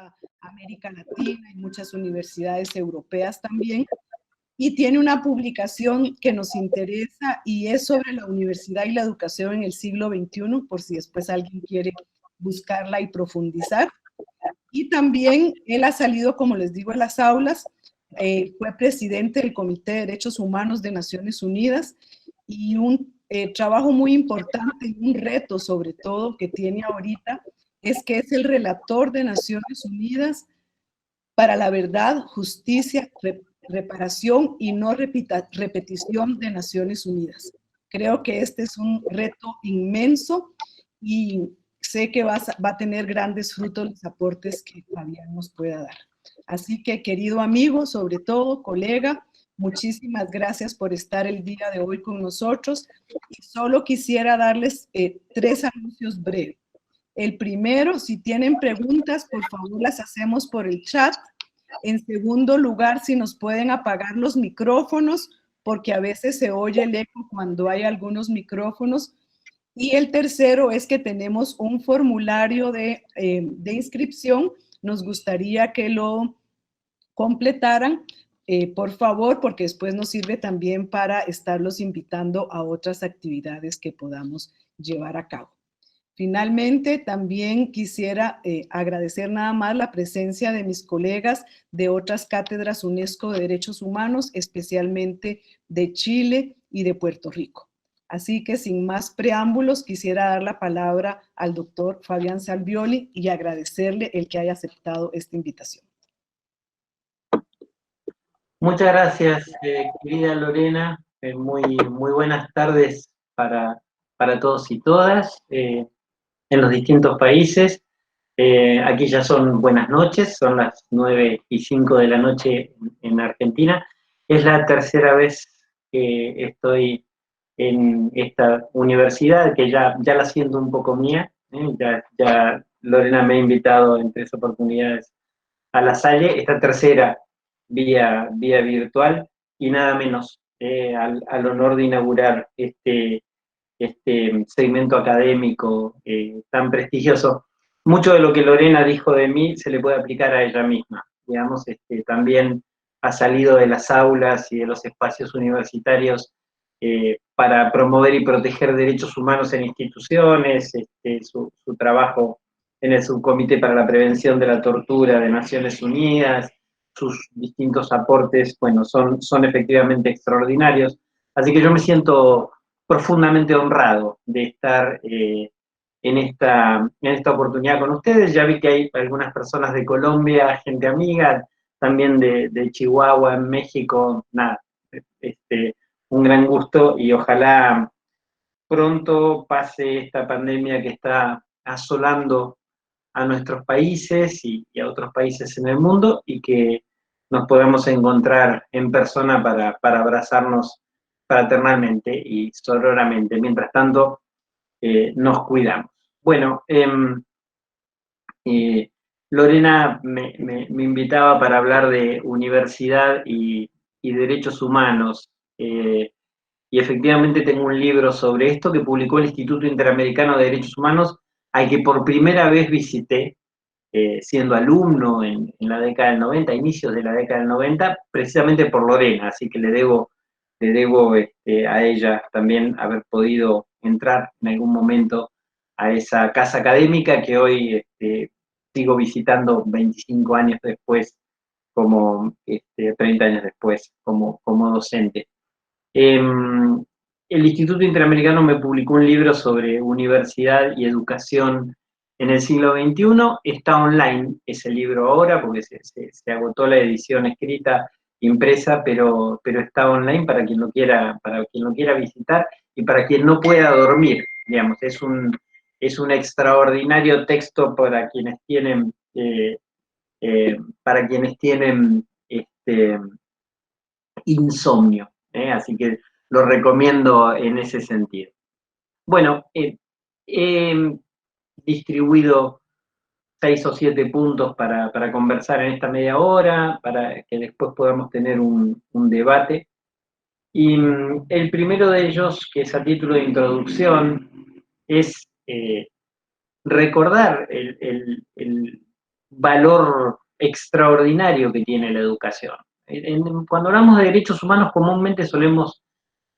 toda América Latina y muchas universidades europeas también. Y tiene una publicación que nos interesa y es sobre la universidad y la educación en el siglo XXI, por si después alguien quiere buscarla y profundizar. Y también él ha salido, como les digo, en las aulas, fue presidente del Comité de Derechos Humanos de Naciones Unidas y un trabajo muy importante y un reto sobre todo que tiene ahorita es que es el relator de Naciones Unidas para la verdad, justicia, reparación y no repetición de Naciones Unidas. Creo que este es un reto inmenso y sé que va a tener grandes frutos los aportes que Fabián nos pueda dar. Así que, querido amigo, sobre todo, colega, muchísimas gracias por estar el día de hoy con nosotros. Y solo quisiera darles 3 anuncios breves. El primero, si tienen preguntas, por favor las hacemos por el chat. En segundo lugar, si nos pueden apagar los micrófonos, porque a veces se oye el eco cuando hay algunos micrófonos. Y el tercero es que tenemos un formulario de inscripción. Nos gustaría que lo completaran, por favor, porque después nos sirve también para estarlos invitando a otras actividades que podamos llevar a cabo. Finalmente, también quisiera agradecer nada más la presencia de mis colegas de otras cátedras UNESCO de Derechos Humanos, especialmente de Chile y de Puerto Rico. Así que sin más preámbulos, quisiera dar la palabra al doctor Fabián Salvioli y agradecerle el que haya aceptado esta invitación. Muchas gracias, querida Lorena. Muy buenas tardes para todos y todas en los distintos países. Aquí ya son buenas noches, son las 9:05 de la noche en Argentina. Es la tercera vez que estoy en esta universidad, que ya la siento un poco mía. Ya Lorena me ha invitado en 3 oportunidades a La Salle, esta tercera vía virtual, y nada menos al honor de inaugurar este segmento académico tan prestigioso. Mucho de lo que Lorena dijo de mí se le puede aplicar a ella misma. Digamos, también ha salido de las aulas y de los espacios universitarios para promover y proteger derechos humanos en instituciones, su trabajo en el Subcomité para la Prevención de la Tortura de Naciones Unidas, sus distintos aportes, bueno, son efectivamente extraordinarios. Así que yo me siento profundamente honrado de estar en esta oportunidad con ustedes. Ya vi que hay algunas personas de Colombia, gente amiga, también de Chihuahua, en México. Nada, un gran gusto y ojalá pronto pase esta pandemia que está asolando a nuestros países y a otros países en el mundo, y que nos podamos encontrar en persona para abrazarnos fraternalmente y sororamente. Mientras tanto, nos cuidamos. Bueno, Lorena me invitaba para hablar de universidad y derechos humanos. Y efectivamente tengo un libro sobre esto que publicó el Instituto Interamericano de Derechos Humanos, al que por primera vez visité, siendo alumno en la década del 90, inicios de la década del 90, precisamente por Lorena, así que le debo a ella también haber podido entrar en algún momento a esa casa académica que hoy sigo visitando 25 años después, 30 años después, como docente. El Instituto Interamericano me publicó un libro sobre universidad y educación en el siglo XXI. Está online ese libro ahora porque se agotó la edición escrita, impresa, pero está online para quien lo quiera visitar y para quien no pueda dormir. Digamos, es un extraordinario texto para quienes tienen insomnio. Así que lo recomiendo en ese sentido. Bueno, he distribuido 6 o 7 puntos para conversar en esta media hora, para que después podamos tener un debate. Y el primero de ellos, que es a título de introducción, es recordar el valor extraordinario que tiene la educación. Cuando hablamos de derechos humanos, comúnmente solemos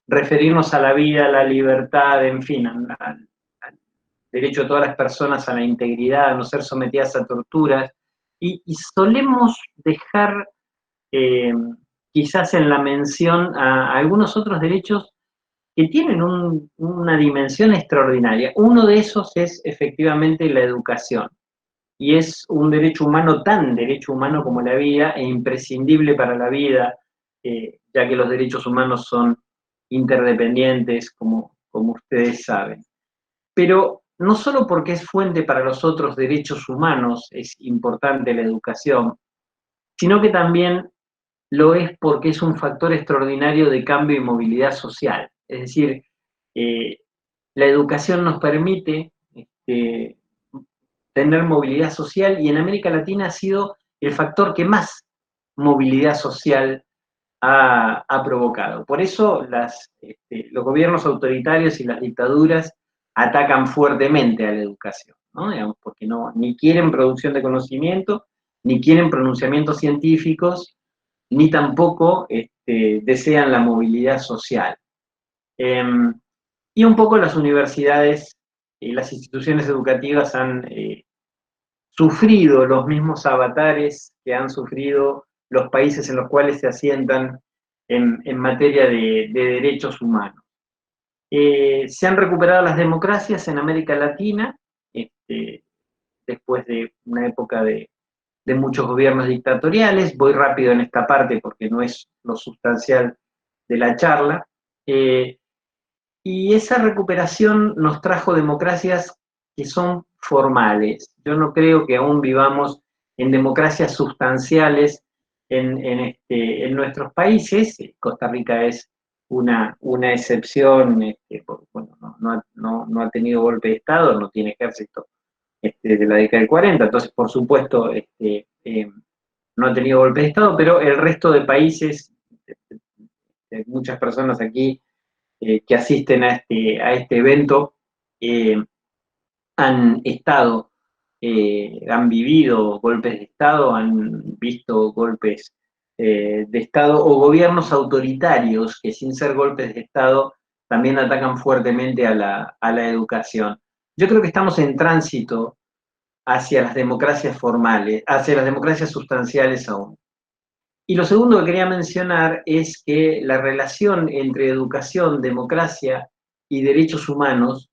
referirnos a la vida, a la libertad, en fin, al derecho de todas las personas a la integridad, a no ser sometidas a torturas, y solemos dejar quizás en la mención a algunos otros derechos que tienen una dimensión extraordinaria. Uno de esos es efectivamente la educación, y es un derecho humano tan derecho humano como la vida, e imprescindible para la vida, ya que los derechos humanos son interdependientes, como ustedes saben. Pero no solo porque es fuente para los otros derechos humanos es importante la educación, sino que también lo es porque es un factor extraordinario de cambio y movilidad social. Es decir, eh, la educación nos permite tener movilidad social, y en América Latina ha sido el factor que más movilidad social ha provocado. Por eso los gobiernos autoritarios y las dictaduras atacan fuertemente a la educación, ¿no? Digamos, porque ni quieren producción de conocimiento, ni quieren pronunciamientos científicos, ni tampoco desean la movilidad social. Y un poco las universidades y las instituciones educativas han sufrido los mismos avatares que han sufrido los países en los cuales se asientan en materia de derechos humanos. Se han recuperado las democracias en América Latina, después de una época de muchos gobiernos dictatoriales. Voy rápido en esta parte porque no es lo sustancial de la charla. Y esa recuperación nos trajo democracias que son formales. Yo no creo que aún vivamos en democracias sustanciales en nuestros países. Costa Rica es una excepción, bueno, no ha tenido golpe de Estado, no tiene ejército de la década del 40, entonces por supuesto no ha tenido golpe de Estado, pero el resto de países, muchas personas aquí que asisten a este evento han han vivido golpes de Estado, han visto golpes de Estado o gobiernos autoritarios que, sin ser golpes de Estado, también atacan fuertemente a la educación. Yo creo que estamos en tránsito hacia las democracias formales, hacia las democracias sustanciales aún. Y lo segundo que quería mencionar es que la relación entre educación, democracia y derechos humanos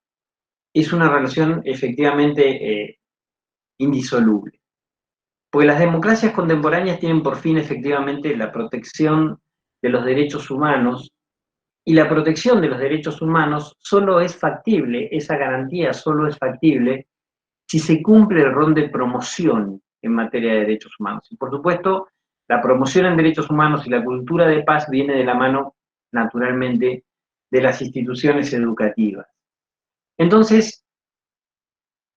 es una relación efectivamente indisoluble. Porque las democracias contemporáneas tienen por fin efectivamente la protección de los derechos humanos, y la protección de los derechos humanos solo es factible, esa garantía solo es factible si se cumple el rol de promoción en materia de derechos humanos. Y por supuesto, la promoción en derechos humanos y la cultura de paz viene de la mano, naturalmente, de las instituciones educativas. Entonces,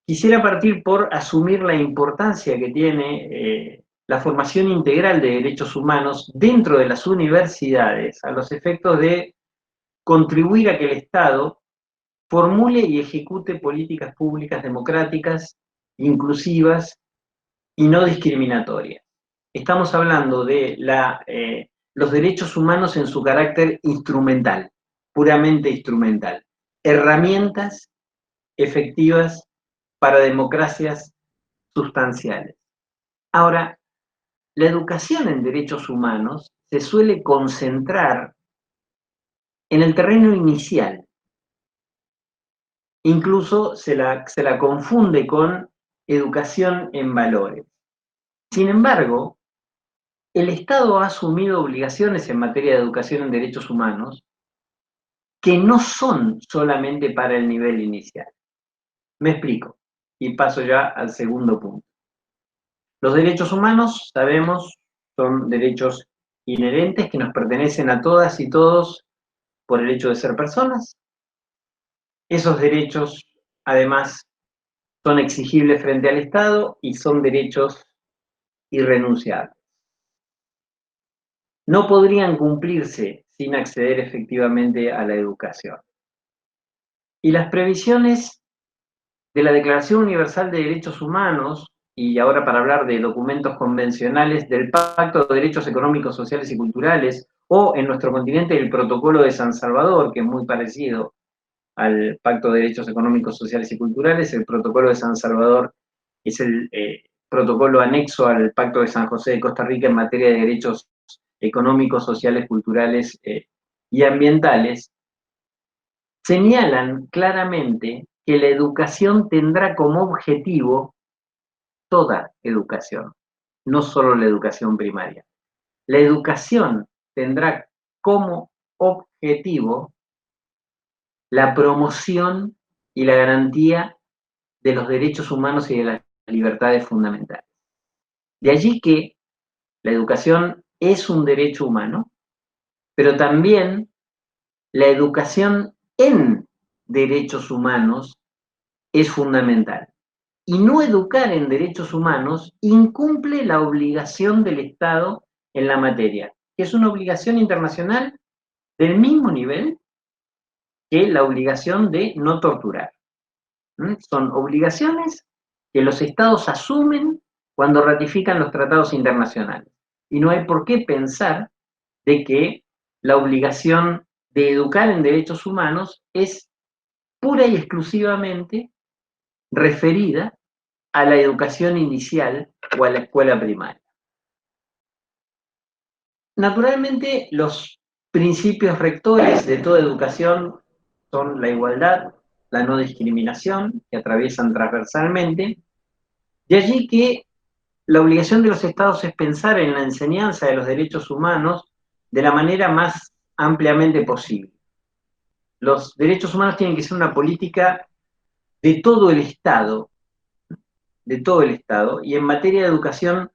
quisiera partir por asumir la importancia que tiene la formación integral de derechos humanos dentro de las universidades, a los efectos de contribuir a que el Estado formule y ejecute políticas públicas democráticas, inclusivas y no discriminatorias. Estamos hablando de los derechos humanos en su carácter instrumental, puramente instrumental. Herramientas efectivas para democracias sustanciales. Ahora, la educación en derechos humanos se suele concentrar en el terreno inicial. Incluso se la confunde con educación en valores. Sin embargo, el Estado ha asumido obligaciones en materia de educación en derechos humanos que no son solamente para el nivel inicial. Me explico, y paso ya al segundo punto. Los derechos humanos, sabemos, son derechos inherentes que nos pertenecen a todas y todos por el hecho de ser personas. Esos derechos, además, son exigibles frente al Estado y son derechos irrenunciables. No podrían cumplirse sin acceder efectivamente a la educación. Y las previsiones de la Declaración Universal de Derechos Humanos y ahora para hablar de documentos convencionales del Pacto de Derechos Económicos, Sociales y Culturales, o en nuestro continente el Protocolo de San Salvador, que es muy parecido al Pacto de Derechos Económicos, Sociales y Culturales. El Protocolo de San Salvador es el protocolo anexo al Pacto de San José de Costa Rica en materia de derechos económicos, sociales, culturales y ambientales. Señalan claramente que la educación tendrá como objetivo toda educación, no solo la educación primaria. La educación tendrá como objetivo la promoción y la garantía de los derechos humanos y de las libertades fundamentales. De allí que la educación es un derecho humano, pero también la educación en derechos humanos es fundamental. Y no educar en derechos humanos incumple la obligación del Estado en la materia, que es una obligación internacional del mismo nivel que la obligación de no torturar. Son obligaciones que los Estados asumen cuando ratifican los tratados internacionales. Y no hay por qué pensar de que la obligación de educar en derechos humanos es pura y exclusivamente referida a la educación inicial o a la escuela primaria. Naturalmente, los principios rectores de toda educación son la igualdad, la no discriminación, que atraviesan transversalmente. De allí que la obligación de los Estados es pensar en la enseñanza de los derechos humanos de la manera más ampliamente posible. Los derechos humanos tienen que ser una política de todo el Estado, y en materia de educación,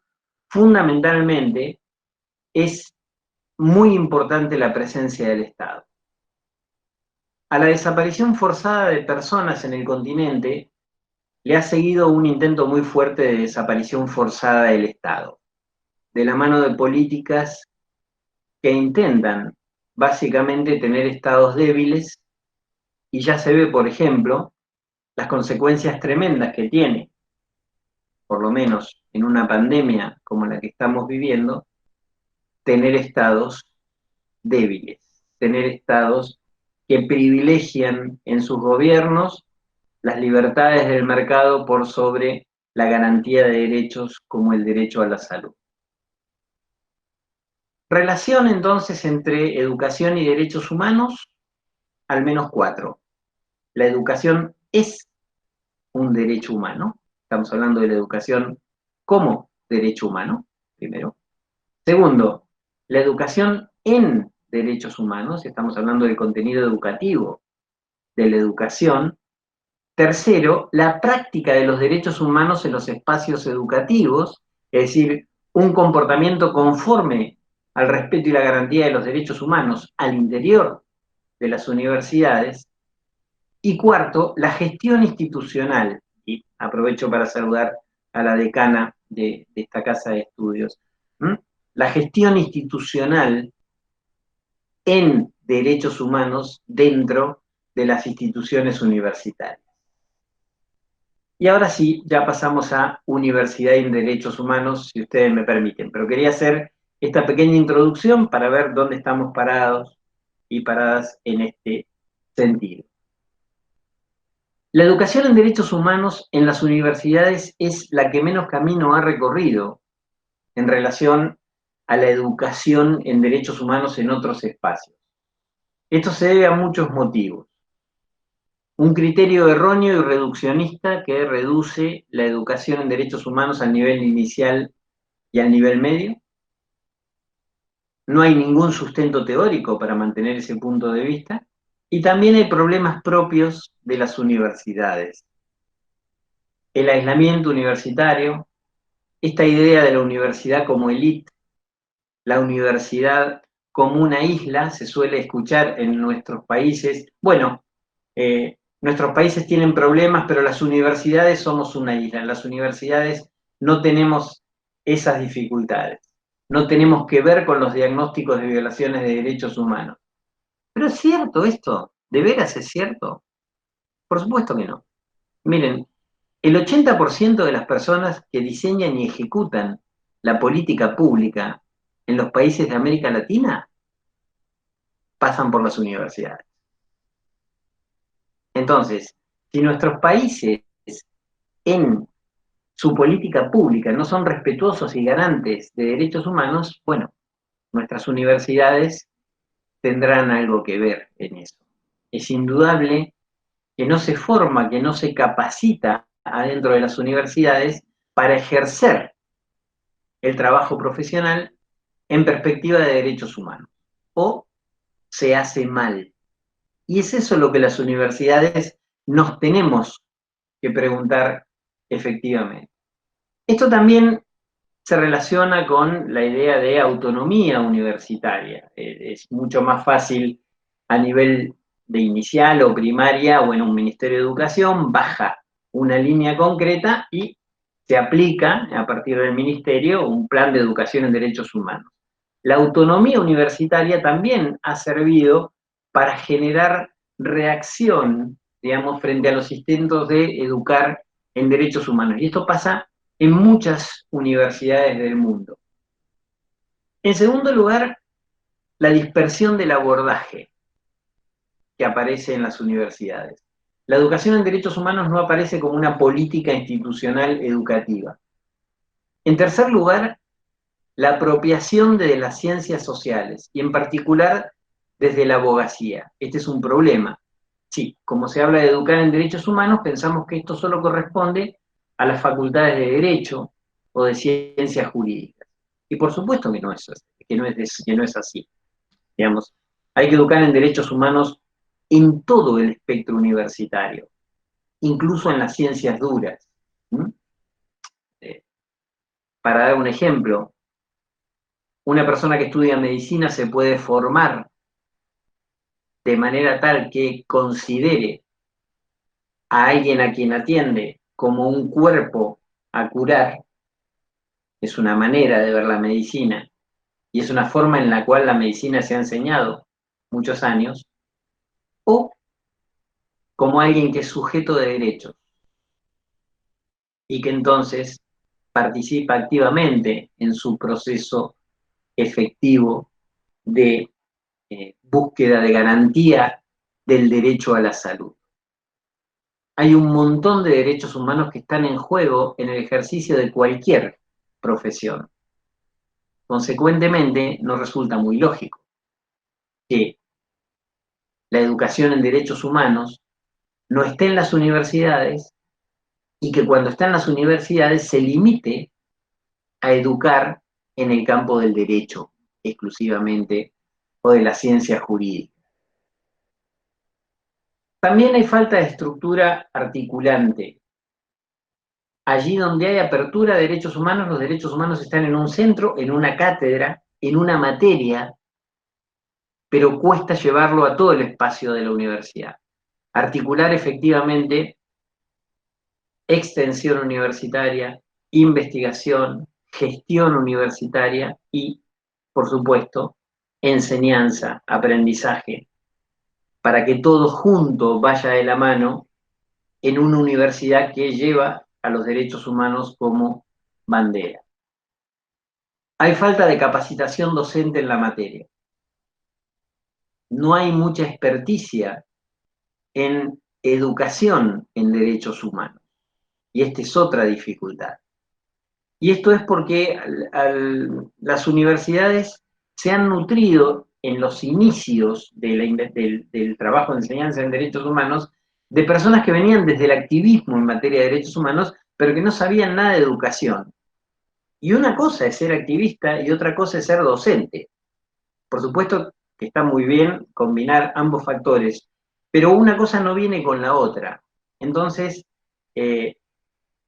fundamentalmente, es muy importante la presencia del Estado. A la desaparición forzada de personas en el continente le ha seguido un intento muy fuerte de desaparición forzada del Estado, de la mano de políticas que intentan básicamente tener estados débiles, y ya se ve, por ejemplo, las consecuencias tremendas que tiene, por lo menos en una pandemia como la que estamos viviendo, tener estados débiles, tener estados que privilegian en sus gobiernos las libertades del mercado por sobre la garantía de derechos como el derecho a la salud. Relación entonces entre educación y derechos humanos, al menos 4. La educación es un derecho humano. Estamos hablando de la educación como derecho humano, primero. Segundo, la educación en derechos humanos. Estamos hablando del contenido educativo de la educación. Tercero, la práctica de los derechos humanos en los espacios educativos, es decir, un comportamiento conforme al respeto y la garantía de los derechos humanos al interior de las universidades. Y cuarto, la gestión institucional, y aprovecho para saludar a la decana de esta casa de estudios, la gestión institucional en derechos humanos dentro de las instituciones universitarias. Y ahora sí, ya pasamos a Universidad en Derechos Humanos, si ustedes me permiten, pero quería hacer esta pequeña introducción para ver dónde estamos parados y paradas en este sentido. La educación en derechos humanos en las universidades es la que menos camino ha recorrido en relación a la educación en derechos humanos en otros espacios. Esto se debe a muchos motivos. Un criterio erróneo y reduccionista que reduce la educación en derechos humanos al nivel inicial y al nivel medio. No hay ningún sustento teórico para mantener ese punto de vista. Y también hay problemas propios de las universidades. El aislamiento universitario, esta idea de la universidad como élite, la universidad como una isla, se suele escuchar en nuestros países. Bueno, nuestros países tienen problemas, pero las universidades somos una isla. En las universidades no tenemos esas dificultades. No tenemos que ver con los diagnósticos de violaciones de derechos humanos. ¿Pero es cierto esto? ¿De veras es cierto? Por supuesto que no. Miren, El 80% de las personas que diseñan y ejecutan la política pública en los países de América Latina pasan por las universidades. Entonces, si nuestros países en su política pública no son respetuosos y garantes de derechos humanos, bueno, nuestras universidades tendrán algo que ver en eso. Es indudable que no se forma, que no se capacita adentro de las universidades para ejercer el trabajo profesional en perspectiva de derechos humanos. O se hace mal. Y es eso lo que las universidades nos tenemos que preguntar efectivamente. Esto también se relaciona con la idea de autonomía universitaria. Es mucho más fácil a nivel de inicial o primaria o en un ministerio de educación, baja una línea concreta y se aplica a partir del ministerio un plan de educación en derechos humanos. La autonomía universitaria también ha servido para generar reacción, digamos, frente a los intentos de educar en derechos humanos. Y esto pasa en muchas universidades del mundo. En segundo lugar, la dispersión del abordaje que aparece en las universidades. La educación en derechos humanos no aparece como una política institucional educativa. En tercer lugar, la apropiación de las ciencias sociales, y en particular desde la abogacía. Este es un problema. Sí, como se habla de educar en derechos humanos, pensamos que esto solo corresponde a las facultades de Derecho o de Ciencias Jurídicas. Y por supuesto que no es así. Digamos, hay que educar en derechos humanos en todo el espectro universitario, incluso en las ciencias duras. Para dar un ejemplo, una persona que estudia medicina se puede formar de manera tal que considere a alguien a quien atiende como un cuerpo a curar. Es una manera de ver la medicina y es una forma en la cual la medicina se ha enseñado muchos años, o como alguien que es sujeto de derechos y que entonces participa activamente en su proceso efectivo de búsqueda de garantía del derecho a la salud. Hay un montón de derechos humanos que están en juego en el ejercicio de cualquier profesión. Consecuentemente, nos resulta muy lógico que la educación en derechos humanos no esté en las universidades y que cuando está en las universidades se limite a educar en el campo del derecho exclusivamente o de la ciencia jurídica. También hay falta de estructura articulante. Allí donde hay apertura de derechos humanos, los derechos humanos están en un centro, en una cátedra, en una materia, pero cuesta llevarlo a todo el espacio de la universidad. Articular efectivamente extensión universitaria, investigación, gestión universitaria y, por supuesto, enseñanza, aprendizaje, para que todo junto vaya de la mano en una universidad que lleva a los derechos humanos como bandera. Hay falta de capacitación docente en la materia. No hay mucha experticia en educación en derechos humanos. Y esta es otra dificultad. Y esto es porque las universidades se han nutrido en los inicios del trabajo de enseñanza en derechos humanos de personas que venían desde el activismo en materia de derechos humanos, pero que no sabían nada de educación. Y una cosa es ser activista y otra cosa es ser docente. Por supuesto que está muy bien combinar ambos factores, pero una cosa no viene con la otra. Entonces,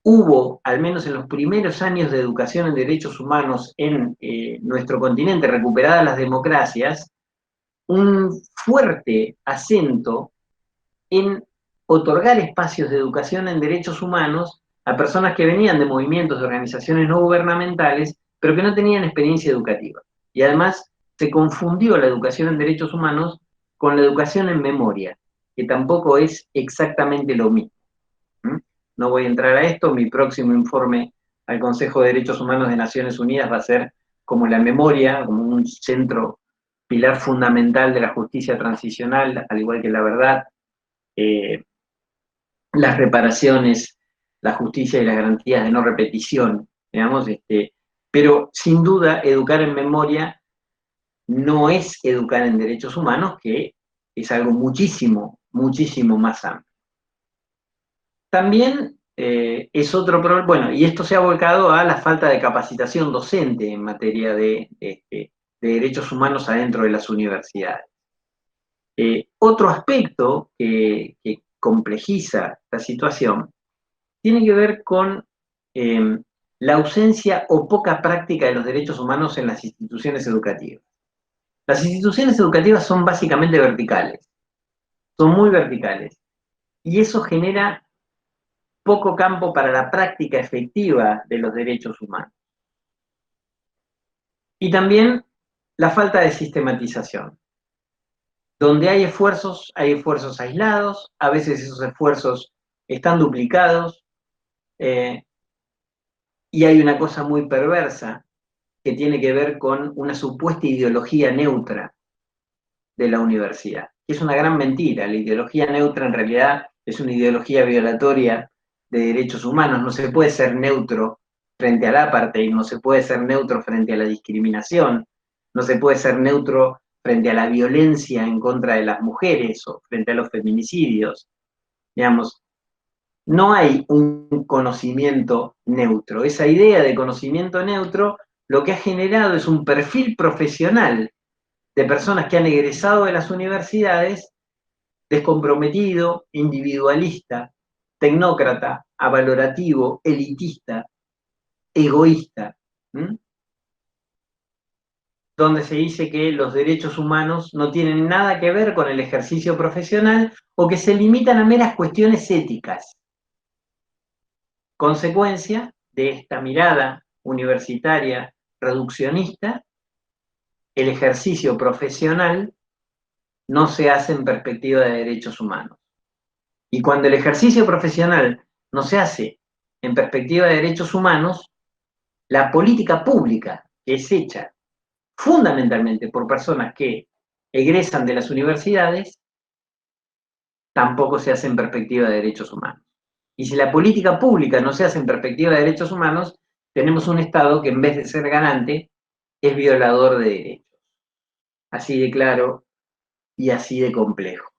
hubo, al menos en los primeros años de educación en derechos humanos en nuestro continente, recuperadas las democracias, un fuerte acento en otorgar espacios de educación en derechos humanos a personas que venían de movimientos de organizaciones no gubernamentales, pero que no tenían experiencia educativa. Y además se confundió la educación en derechos humanos con la educación en memoria, que tampoco es exactamente lo mismo. no voy a entrar a esto, mi próximo informe al Consejo de Derechos Humanos de Naciones Unidas va a ser como la memoria, como un centro, pilar fundamental de la justicia transicional, al igual que la verdad, las reparaciones, la justicia y las garantías de no repetición, digamos, pero sin duda educar en memoria no es educar en derechos humanos, que es algo muchísimo, muchísimo más amplio. También es otro problema, bueno, y esto se ha volcado a la falta de capacitación docente en materia de derechos humanos adentro de las universidades. Otro aspecto que complejiza la situación tiene que ver con la ausencia o poca práctica de los derechos humanos en las instituciones educativas. Las instituciones educativas son básicamente verticales, son muy verticales, y eso genera poco campo para la práctica efectiva de los derechos humanos. Y también la falta de sistematización. Donde hay esfuerzos aislados, a veces esos esfuerzos están duplicados, y hay una cosa muy perversa que tiene que ver con una supuesta ideología neutra de la universidad. Es una gran mentira. La ideología neutra en realidad es una ideología violatoria de derechos humanos. No se puede ser neutro frente al apartheid, no se puede ser neutro frente a la discriminación, no se puede ser neutro frente a la violencia en contra de las mujeres o frente a los feminicidios. Digamos, no hay un conocimiento neutro. Esa idea de conocimiento neutro lo que ha generado es un perfil profesional de personas que han egresado de las universidades descomprometido, individualista, tecnócrata, avalorativo, elitista, egoísta, donde se dice que los derechos humanos no tienen nada que ver con el ejercicio profesional o que se limitan a meras cuestiones éticas. Consecuencia de esta mirada universitaria reduccionista, el ejercicio profesional no se hace en perspectiva de derechos humanos. Y cuando el ejercicio profesional no se hace en perspectiva de derechos humanos, la política pública que es hecha fundamentalmente por personas que egresan de las universidades, tampoco se hace en perspectiva de derechos humanos. Y si la política pública no se hace en perspectiva de derechos humanos, tenemos un Estado que en vez de ser garante, es violador de derechos. Así de claro y así de complejo.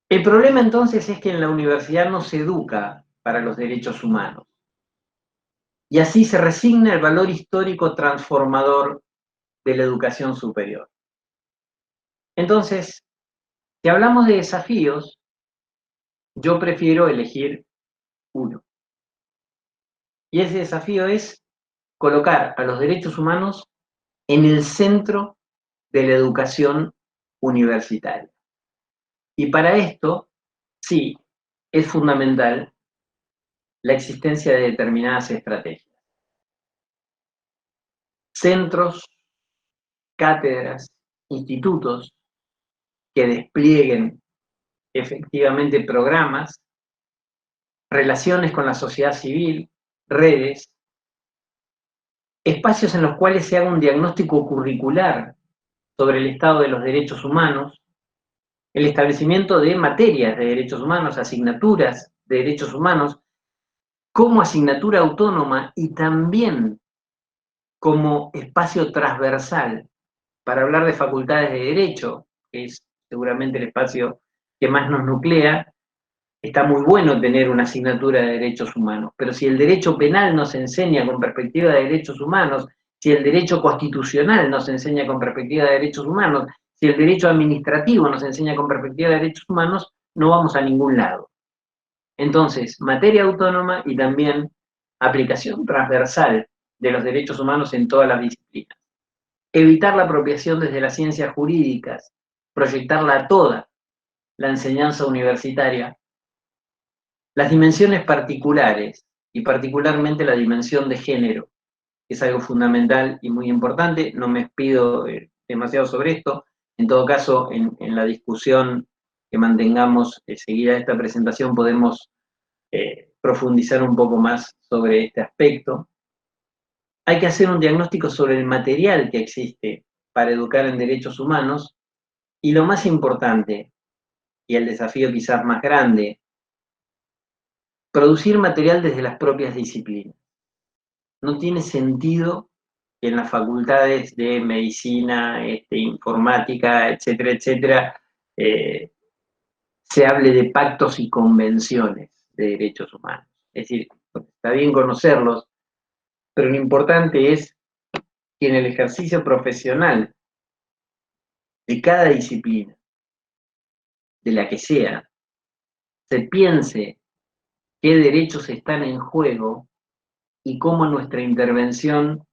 El problema entonces es que en la universidad no se educa para los derechos humanos. Y así se resigna el valor histórico transformador de la educación superior. Entonces, si hablamos de desafíos, yo prefiero elegir uno. Y ese desafío es colocar a los derechos humanos en el centro de la educación universitaria. Y para esto, sí, es fundamental la existencia de determinadas estrategias. Centros, cátedras, institutos que desplieguen efectivamente programas, relaciones con la sociedad civil, redes, espacios en los cuales se haga un diagnóstico curricular sobre el estado de los derechos humanos, el establecimiento de materias de derechos humanos, asignaturas de derechos humanos, como asignatura autónoma y también como espacio transversal para hablar de facultades de derecho, que es seguramente el espacio que más nos nuclea. Está muy bueno tener una asignatura de derechos humanos, pero si el derecho penal nos enseña con perspectiva de derechos humanos, si el derecho constitucional nos enseña con perspectiva de derechos humanos, si el derecho administrativo nos enseña con perspectiva de derechos humanos, no vamos a ningún lado. Entonces, materia autónoma y también aplicación transversal de los derechos humanos en todas las disciplinas. Evitar la apropiación desde las ciencias jurídicas, proyectarla a toda la enseñanza universitaria. Las dimensiones particulares, y particularmente la dimensión de género, que es algo fundamental y muy importante. No me expido demasiado sobre esto. En todo caso, en la discusión que mantengamos seguida esta presentación podemos profundizar un poco más sobre este aspecto. Hay que hacer un diagnóstico sobre el material que existe para educar en derechos humanos y lo más importante, y el desafío quizás más grande, producir material desde las propias disciplinas. No tiene sentido que en las facultades de medicina, informática, etcétera, etcétera, se hable de pactos y convenciones de derechos humanos. Es decir, está bien conocerlos, pero lo importante es que en el ejercicio profesional de cada disciplina, de la que sea, se piense qué derechos están en juego y cómo nuestra intervención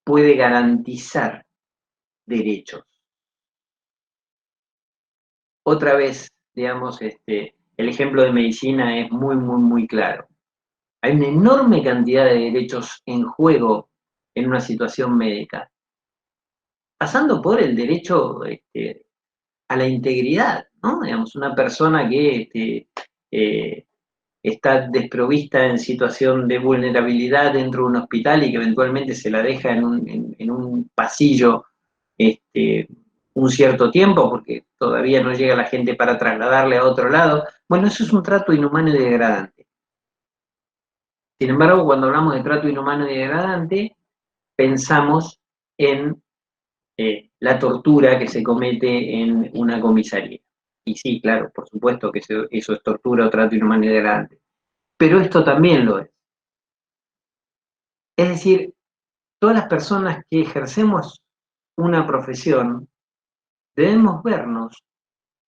puede garantizar derechos. Otra vez, digamos, el ejemplo de medicina es muy, muy, muy claro. Hay una enorme cantidad de derechos en juego en una situación médica, pasando por el derecho a la integridad, ¿no? Digamos, una persona que está desprovista en situación de vulnerabilidad dentro de un hospital y que eventualmente se la deja en un pasillo un cierto tiempo porque todavía no llega la gente para trasladarle a otro lado. Bueno, eso es un trato inhumano y degradante. Sin embargo, cuando hablamos de trato inhumano y degradante, pensamos en la tortura que se comete en una comisaría. Y sí, claro, por supuesto que eso es tortura o trato inhumano y degradante. Pero esto también lo es. Es decir, todas las personas que ejercemos una profesión debemos vernos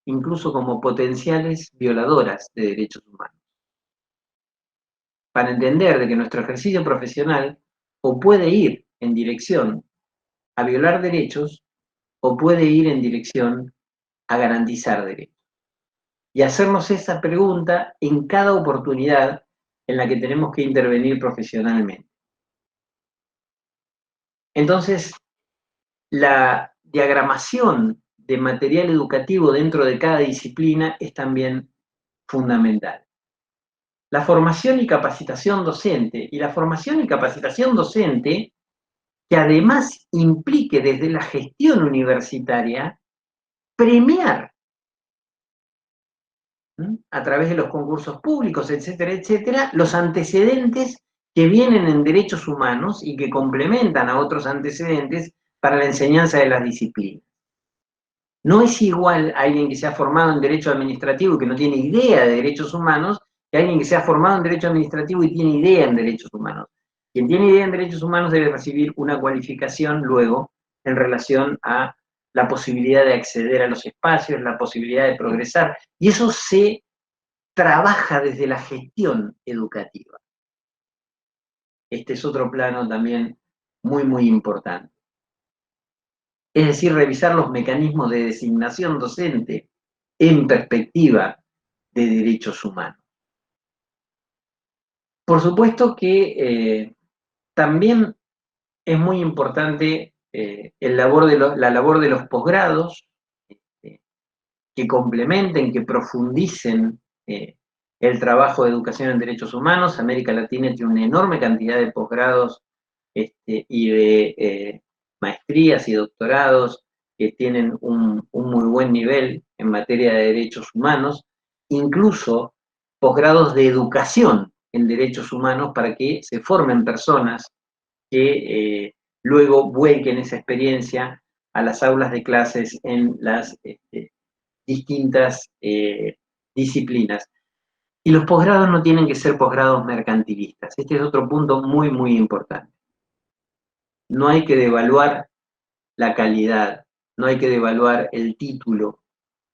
incluso como potenciales violadoras de derechos humanos. Para entender de que nuestro ejercicio profesional o puede ir en dirección a violar derechos o puede ir en dirección a garantizar derechos. Y hacernos esa pregunta en cada oportunidad en la que tenemos que intervenir profesionalmente. Entonces, la diagramación de material educativo dentro de cada disciplina es también fundamental. La formación y capacitación docente, y la formación y capacitación docente que además implique desde la gestión universitaria premiar a través de los concursos públicos, etcétera, etcétera, los antecedentes que vienen en derechos humanos y que complementan a otros antecedentes para la enseñanza de las disciplinas. No es igual a alguien que se ha formado en derecho administrativo y que no tiene idea de derechos humanos que alguien que se ha formado en derecho administrativo y tiene idea en derechos humanos. Quien tiene idea en derechos humanos debe recibir una cualificación luego en relación a la posibilidad de acceder a los espacios, la posibilidad de progresar. Y eso se trabaja desde la gestión educativa. Este es otro plano también muy, muy importante. Es decir, revisar los mecanismos de designación docente en perspectiva de derechos humanos. Por supuesto que también es muy importante la labor de los posgrados, que complementen, que profundicen el trabajo de educación en derechos humanos. América Latina tiene una enorme cantidad de posgrados y de maestrías y doctorados que tienen un muy buen nivel en materia de derechos humanos, incluso posgrados de educación en derechos humanos para que se formen personas que luego vuelquen esa experiencia a las aulas de clases en las distintas disciplinas. Y los posgrados no tienen que ser posgrados mercantilistas. Este es otro punto muy, muy importante. No hay que devaluar la calidad, no hay que devaluar el título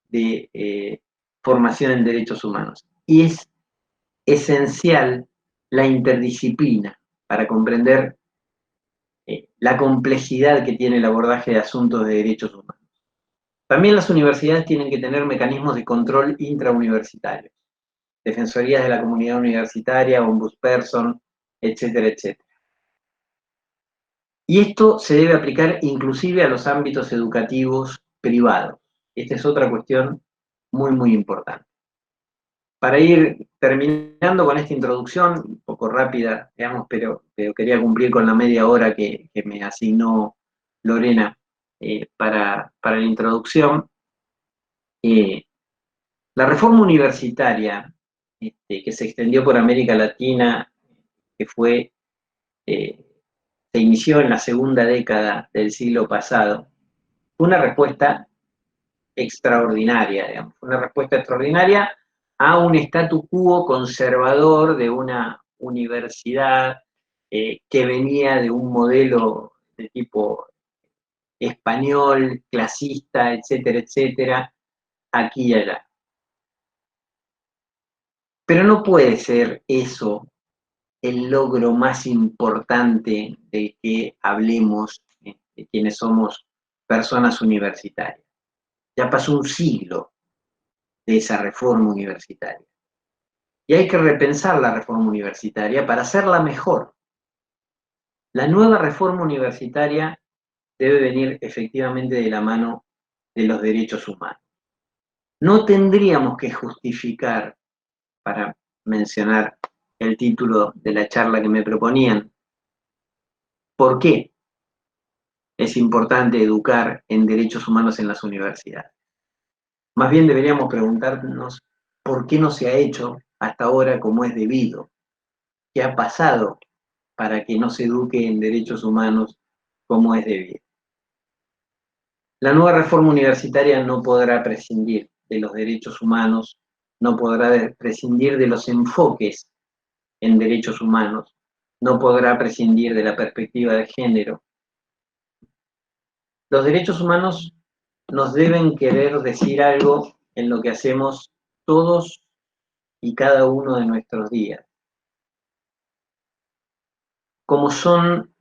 de formación en derechos humanos. Y es esencial la interdisciplina para comprender la complejidad que tiene el abordaje de asuntos de derechos humanos. También las universidades tienen que tener mecanismos de control intrauniversitario, defensorías de la comunidad universitaria, ombudsperson, etcétera, etcétera. Y esto se debe aplicar inclusive a los ámbitos educativos privados. Esta es otra cuestión muy, muy importante. Para ir terminando con esta introducción, un poco rápida, digamos, pero quería cumplir con la media hora que me asignó Lorena para la introducción. La reforma universitaria que se extendió por América Latina, que se inició en la segunda década del siglo pasado, fue una respuesta extraordinaria, digamos, una respuesta extraordinaria a un statu quo conservador de una universidad que venía de un modelo de tipo español, clasista, etcétera, etcétera, aquí y allá. Pero no puede ser eso el logro más importante del que hablemos de quienes somos personas universitarias. Ya pasó un siglo de esa reforma universitaria. Y hay que repensar la reforma universitaria para hacerla mejor. La nueva reforma universitaria debe venir efectivamente de la mano de los derechos humanos. No tendríamos que justificar, para mencionar el título de la charla que me proponían, por qué es importante educar en derechos humanos en las universidades. Más bien deberíamos preguntarnos por qué no se ha hecho hasta ahora como es debido. ¿Qué ha pasado para que no se eduque en derechos humanos como es debido? La nueva reforma universitaria no podrá prescindir de los derechos humanos, no podrá prescindir de los enfoques en derechos humanos, no podrá prescindir de la perspectiva de género. Los derechos humanos nos deben querer decir algo en lo que hacemos todos y cada uno de nuestros días, como son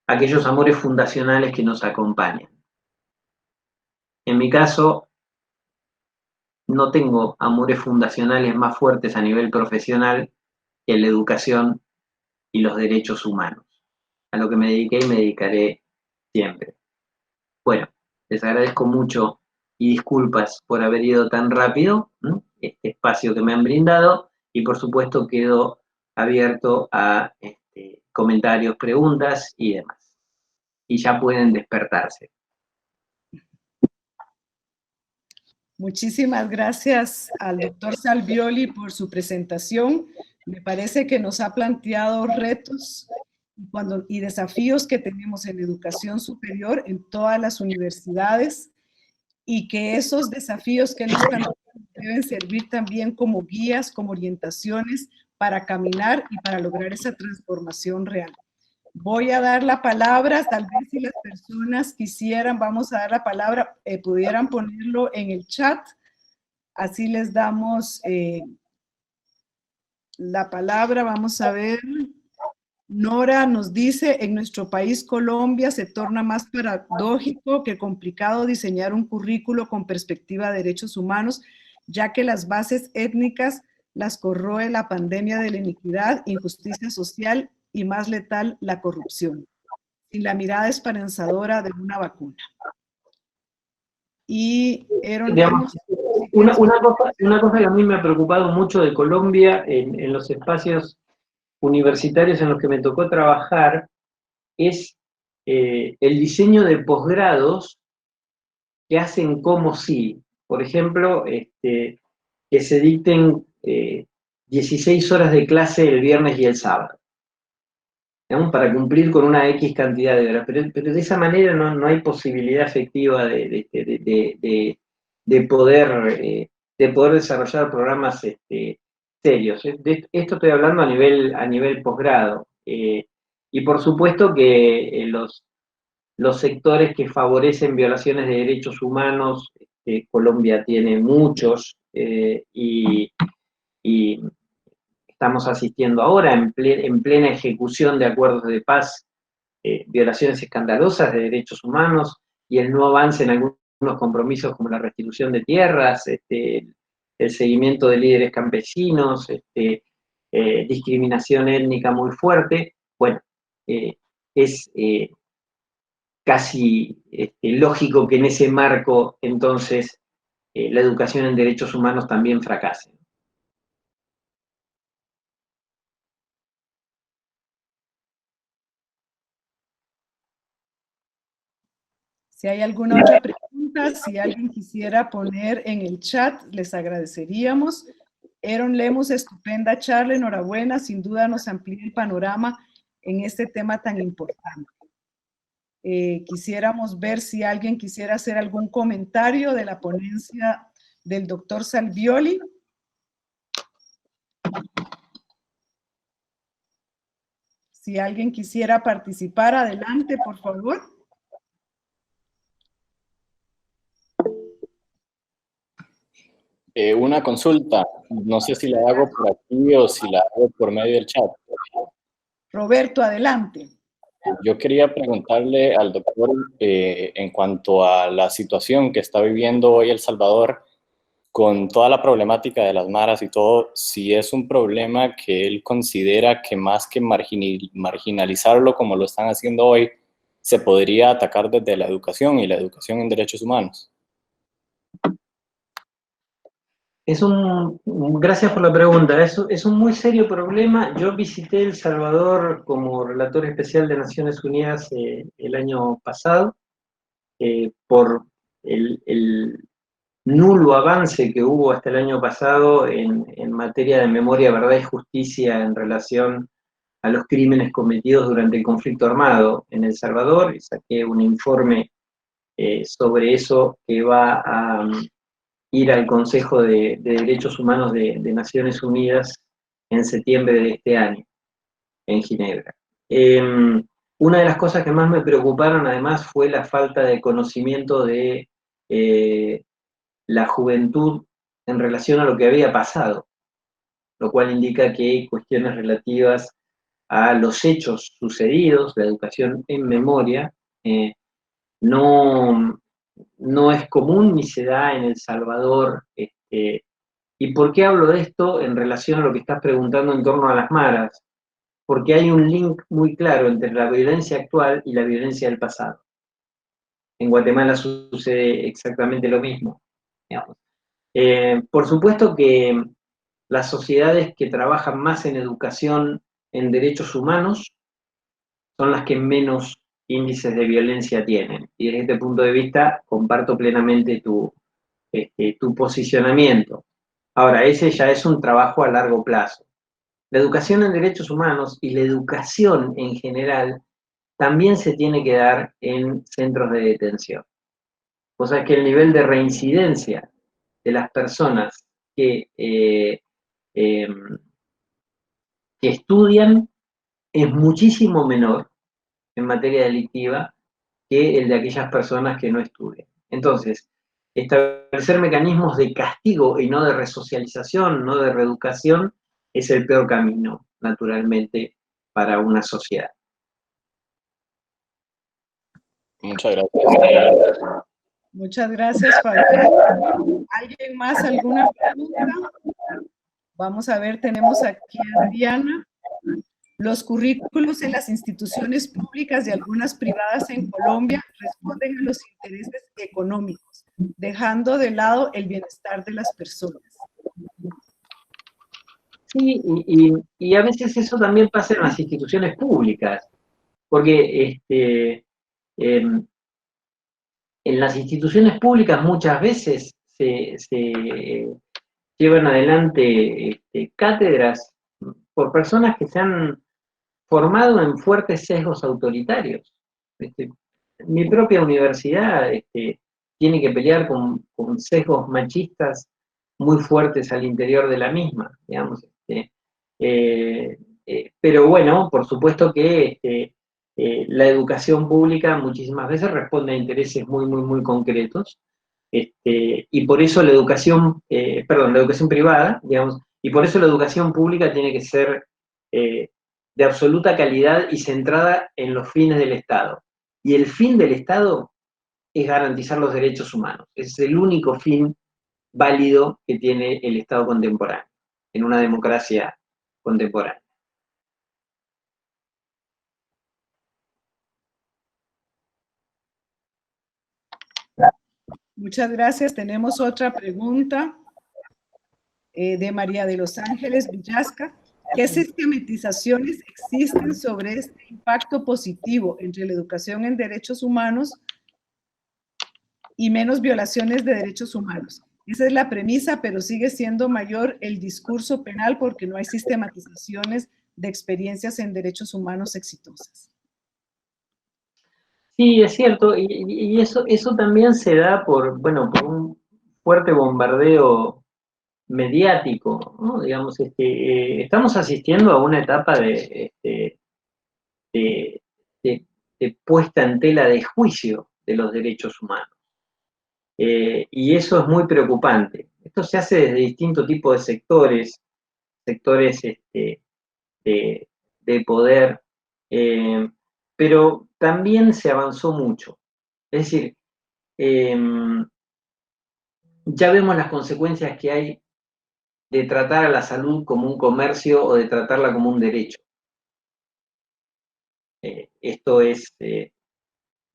aquellos amores fundacionales que nos acompañan. En mi caso, no tengo amores fundacionales más fuertes a nivel profesional que la educación y los derechos humanos, a lo que me dediqué y me dedicaré siempre. Bueno, les agradezco mucho y disculpas por haber ido tan rápido, ¿no? Este espacio que me han brindado, y por supuesto quedo abierto a comentarios, preguntas y demás. Y ya pueden despertarse. Muchísimas gracias al doctor Salvioli por su presentación. Me parece que nos ha planteado retos y desafíos que tenemos en educación superior en todas las universidades, y que esos desafíos que nos plantean deben servir también como guías, como orientaciones para caminar y para lograr esa transformación real. Voy a dar la palabra, tal vez si las personas quisieran, vamos a dar la palabra, pudieran ponerlo en el chat, así les damos la palabra. Vamos a ver. Nora nos dice, en nuestro país, Colombia, se torna más paradójico que complicado diseñar un currículo con perspectiva de derechos humanos, ya que las bases étnicas las corroe la pandemia de la iniquidad, injusticia social y más letal, la corrupción, sin la mirada esperanzadora de una vacuna. Y Digamos, una cosa que a mí me ha preocupado mucho de Colombia en los espacios universitarios en los que me tocó trabajar es el diseño de posgrados que hacen como si, por ejemplo, que se dicten 16 horas de clase el viernes y el sábado, ¿no? Para cumplir con una X cantidad de horas, pero de esa manera no hay posibilidad efectiva de poder desarrollar programas serios. Esto estoy hablando a nivel posgrado. Y por supuesto que los sectores que favorecen violaciones de derechos humanos, Colombia tiene muchos, y estamos asistiendo ahora en plena ejecución de acuerdos de paz, violaciones escandalosas de derechos humanos y el no avance en algunos compromisos como la restitución de tierras, el seguimiento de líderes campesinos, discriminación étnica muy fuerte. Bueno, es casi lógico que en ese marco entonces la educación en derechos humanos también fracase. Si hay alguna otra pregunta, si alguien quisiera poner en el chat, les agradeceríamos. Aaron Lemus, estupenda charla, enhorabuena, sin duda nos amplía el panorama en este tema tan importante. Quisiéramos ver si alguien quisiera hacer algún comentario de la ponencia del doctor Salvioli. Si alguien quisiera participar, adelante, por favor. Una consulta, no sé si la hago por aquí o si la hago por medio del chat. Roberto, adelante. Yo quería preguntarle al doctor en cuanto a la situación que está viviendo hoy El Salvador con toda la problemática de las maras y todo, si es un problema que él considera que más que marginalizarlo como lo están haciendo hoy, se podría atacar desde la educación y la educación en derechos humanos. Gracias por la pregunta. Es un muy serio problema. Yo visité El Salvador como relator especial de Naciones Unidas el año pasado por el nulo avance que hubo hasta el año pasado en materia de memoria, verdad y justicia en relación a los crímenes cometidos durante el conflicto armado en El Salvador. Saqué un informe sobre eso que va a ir al Consejo de Derechos Humanos de Naciones Unidas en septiembre de este año, en Ginebra. Una de las cosas que más me preocuparon además fue la falta de conocimiento de la juventud en relación a lo que había pasado, lo cual indica que hay cuestiones relativas a los hechos sucedidos, la educación en memoria, no, no es común ni se da en El Salvador. ¿Y por qué hablo de esto en relación a lo que estás preguntando en torno a las maras? Porque hay un link muy claro entre la violencia actual y la violencia del pasado. En Guatemala sucede exactamente lo mismo, digamos. Por supuesto que las sociedades que trabajan más en educación en derechos humanos son las que menos índices de violencia tienen. Y desde este punto de vista comparto plenamente tu posicionamiento. Ahora, ese ya es un trabajo a largo plazo. La educación en derechos humanos y la educación en general también se tiene que dar en centros de detención. O sea que el nivel de reincidencia de las personas eh, que estudian es muchísimo menor en materia delictiva que el de aquellas personas que no estudian. Entonces, establecer mecanismos de castigo y no de resocialización, no de reeducación, es el peor camino, naturalmente, para una sociedad. Muchas gracias. Muchas gracias, Fabián. ¿Alguien más? ¿Alguna pregunta? Vamos a ver, tenemos aquí a Diana. Los currículos en las instituciones públicas y algunas privadas en Colombia responden a los intereses económicos, dejando de lado el bienestar de las personas. Sí, y a veces eso también pasa en las instituciones públicas, porque en las instituciones públicas muchas veces se llevan adelante cátedras por personas que se han formado en fuertes sesgos autoritarios. Mi propia universidad tiene que pelear con sesgos machistas muy fuertes al interior de la misma, digamos. Pero bueno, por supuesto que la educación pública muchísimas veces responde a intereses muy, muy, muy concretos. Y por eso la educación, la educación privada, digamos, y por eso la educación pública tiene que ser de absoluta calidad y centrada en los fines del Estado. Y el fin del Estado es garantizar los derechos humanos. Es el único fin válido que tiene el Estado contemporáneo, en una democracia contemporánea. Muchas gracias. Tenemos otra pregunta de María de los Ángeles Villasca. ¿Qué sistematizaciones existen sobre este impacto positivo entre la educación en derechos humanos y menos violaciones de derechos humanos? Esa es la premisa, pero sigue siendo mayor el discurso penal porque no hay sistematizaciones de experiencias en derechos humanos exitosas. Sí, es cierto, y eso también se da por, bueno, por un fuerte bombardeo mediático, ¿no? Digamos, estamos asistiendo a una etapa de, de puesta en tela de juicio de los derechos humanos. Y eso es muy preocupante. Esto se hace desde distintos tipos de sectores de poder, pero también se avanzó mucho. Es decir, ya vemos las consecuencias que hay de tratar a la salud como un comercio o de tratarla como un derecho. Esto es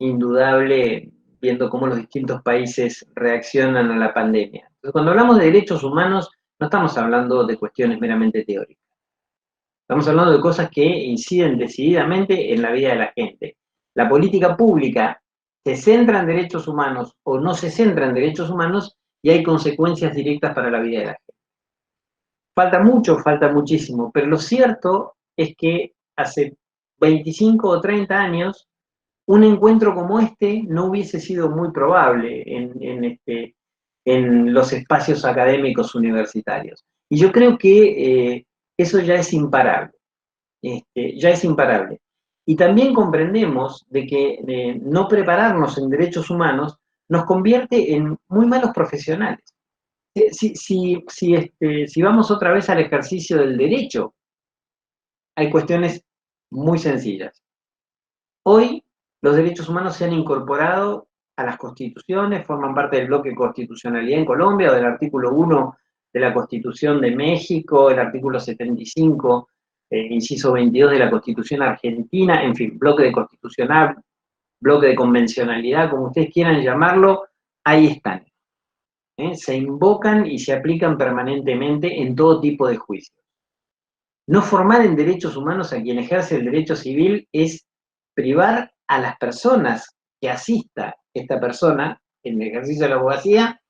indudable viendo cómo los distintos países reaccionan a la pandemia. Entonces, cuando hablamos de derechos humanos, no estamos hablando de cuestiones meramente teóricas. Estamos hablando de cosas que inciden decididamente en la vida de la gente. La política pública se centra en derechos humanos o no se centra en derechos humanos y hay consecuencias directas para la vida de la gente. Falta mucho, falta muchísimo, pero lo cierto es que hace 25 o 30 años un encuentro como este no hubiese sido muy probable en los espacios académicos universitarios. Y yo creo que eso ya es imparable, ya es imparable. Y también comprendemos de que no prepararnos en derechos humanos nos convierte en muy malos profesionales. Si vamos otra vez al ejercicio del derecho, hay cuestiones muy sencillas. Hoy los derechos humanos se han incorporado a las constituciones, forman parte del bloque de constitucionalidad en Colombia, o del artículo 1 de la Constitución de México, el artículo 75, inciso 22 de la Constitución argentina, en fin, bloque de constitucional, bloque de convencionalidad, como ustedes quieran llamarlo, ahí están. Se invocan y se aplican permanentemente en todo tipo de juicios. No formar en derechos humanos a quien ejerce el derecho civil es privar a las personas que asista esta persona en el ejercicio de la abogacía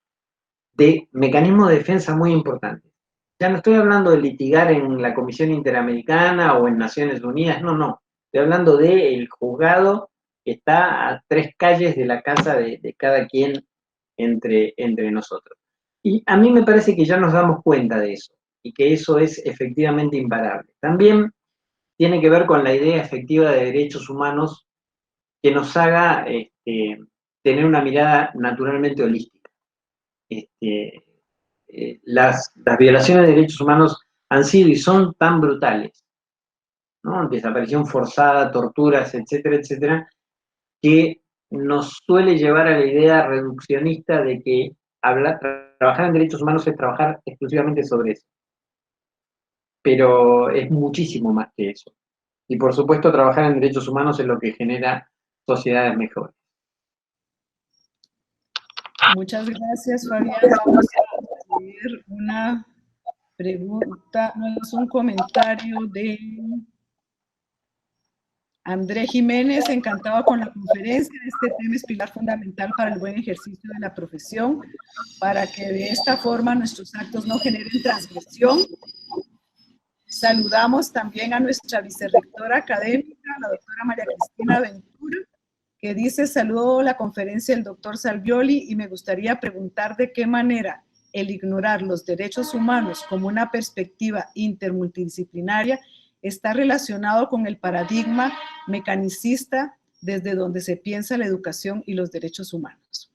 de mecanismos de defensa muy importantes. Ya no estoy hablando de litigar en la Comisión Interamericana o en Naciones Unidas, no. Estoy hablando del juzgado que está a 3 calles de la casa de cada quien entre nosotros. Y a mí me parece que ya nos damos cuenta de eso y que eso es efectivamente imparable. También tiene que ver con la idea efectiva de derechos humanos que nos haga tener una mirada naturalmente holística. Las violaciones de derechos humanos han sido y son tan brutales, ¿no? Desaparición forzada, torturas, etcétera, etcétera, que nos suele llevar a la idea reduccionista de que trabajar en derechos humanos es trabajar exclusivamente sobre eso. Pero es muchísimo más que eso. Y por supuesto, trabajar en derechos humanos es lo que genera sociedades mejores. Muchas gracias, Fabián. Vamos a leer una pregunta, no es un comentario de André Jiménez, encantado con la conferencia. Este tema es pilar fundamental para el buen ejercicio de la profesión, para que de esta forma nuestros actos no generen transgresión. Saludamos también a nuestra vicerrectora académica, la doctora María Cristina Ventura, que dice: saludo la conferencia del doctor Salvioli y me gustaría preguntar de qué manera el ignorar los derechos humanos como una perspectiva intermultidisciplinaria está relacionado con el paradigma mecanicista desde donde se piensa la educación y los derechos humanos.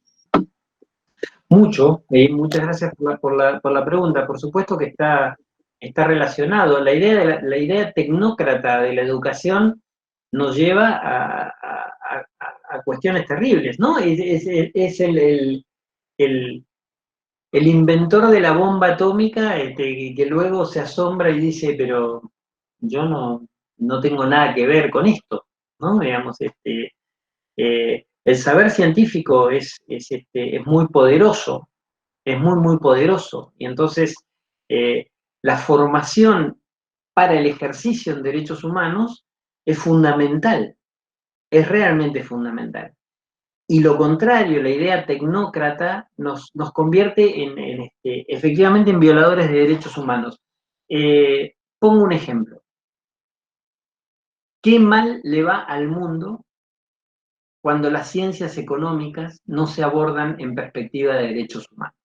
Mucho, y muchas gracias por la pregunta. Por supuesto que está relacionado. La idea tecnócrata de la educación nos lleva a cuestiones terribles, ¿no? Es el inventor de la bomba atómica que luego se asombra y dice, pero yo no tengo nada que ver con esto, ¿no? Digamos, El saber científico es muy poderoso, es muy, muy poderoso. Y entonces la formación para el ejercicio en derechos humanos es fundamental, es realmente fundamental. Y lo contrario, la idea tecnócrata nos convierte efectivamente en violadores de derechos humanos. Pongo un ejemplo. ¿Qué mal le va al mundo cuando las ciencias económicas no se abordan en perspectiva de derechos humanos?